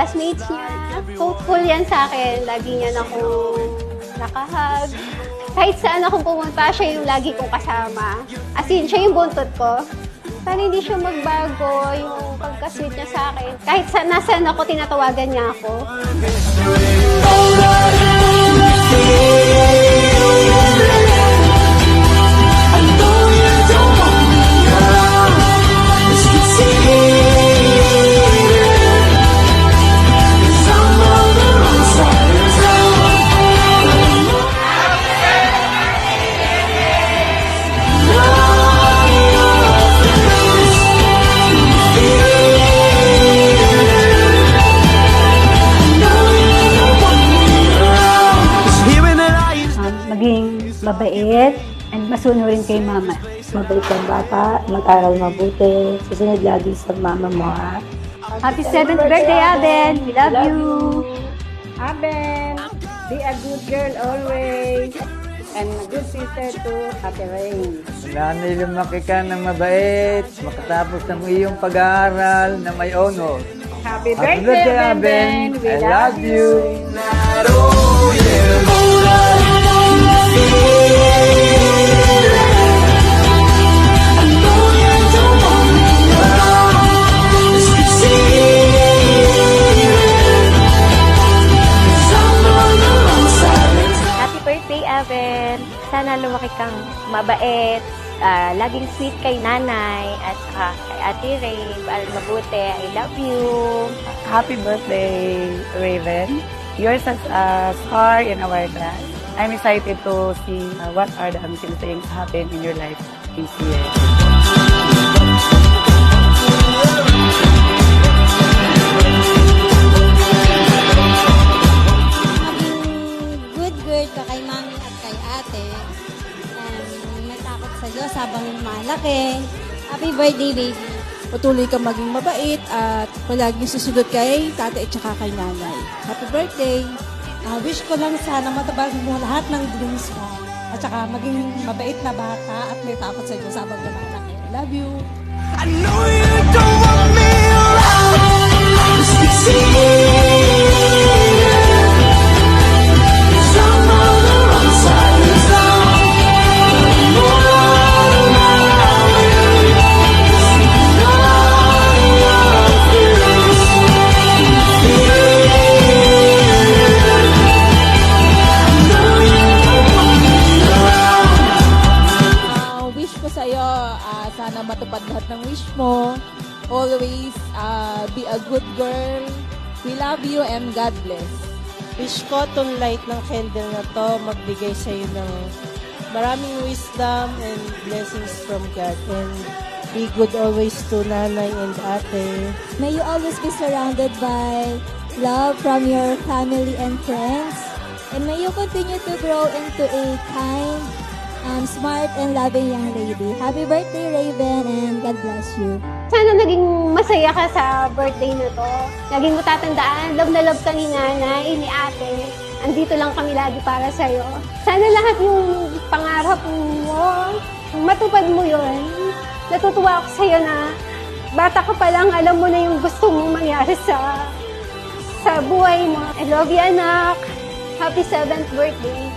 classmates niya. Hopeful yan sa akin. Lagi niya akong nakahag. Kahit saan ako pumunta, siya yung lagi kong kasama. As in, siya yung buntot ko. Sana hindi siya magbago yung pagka-sweet niya sa akin. Kahit nasaan ako, tinatawagan niya ako. Maging mabait and masunurin kay mama. Mabait kang bata, mag-aral mabuti, susunod lagi sa mama mo, ha? Happy 7th birthday, Aben! We love you! Aben, be a good girl always. And a good sister to Ate Rain. Nanay, lumaki ka ng mabait, makatapos ng iyong pag-aaral na may honor. Happy birthday, Aben! We I love you. Happy birthday, Aben! Sana lumaki kang mabait, laging sweet kay nanay, at saka kay Ate Ray, mabuti. I love you! Happy birthday, Raven. You're such a star in our class. I'm excited to see what are the amazing things happen in your life this year. Good girl ka kay mami at kay ate. Natakot sa Diyos habang lumalaki. Happy birthday, baby. Patuloy kang maging mabait at palaging susunod kay tatay at saka kay nanay. Happy birthday! Wish ko lang sana matabag mo lahat ng dreams mo. At saka maging mabait na bata at may takot sa Diyos habang lumalaki. Love you! I know you don't want me around. Succeed. Sana matupad lahat ng wish mo. Always be a good girl. We love you and God bless. Wish ko itong light ng candle na to magbigay sa iyo ng maraming wisdom and blessings from God. And be good always to nanay and ate. May you always be surrounded by love from your family and friends. And may you continue to grow into a kind, smart and loving young lady. Happy birthday, Raven, and God bless you. Sana naging masaya ka sa birthday na to. Laging mo tatandaan, love na love ka ni nanay, ni ate. Andito lang kami lagi para sa'yo. Sana lahat yung pangarap mo, matupad mo yun. Natutuwa ako sa'yo na bata ka pa lang, alam mo na yung gusto mong mangyari sa buhay mo. I love you, anak. Happy 7th birthday.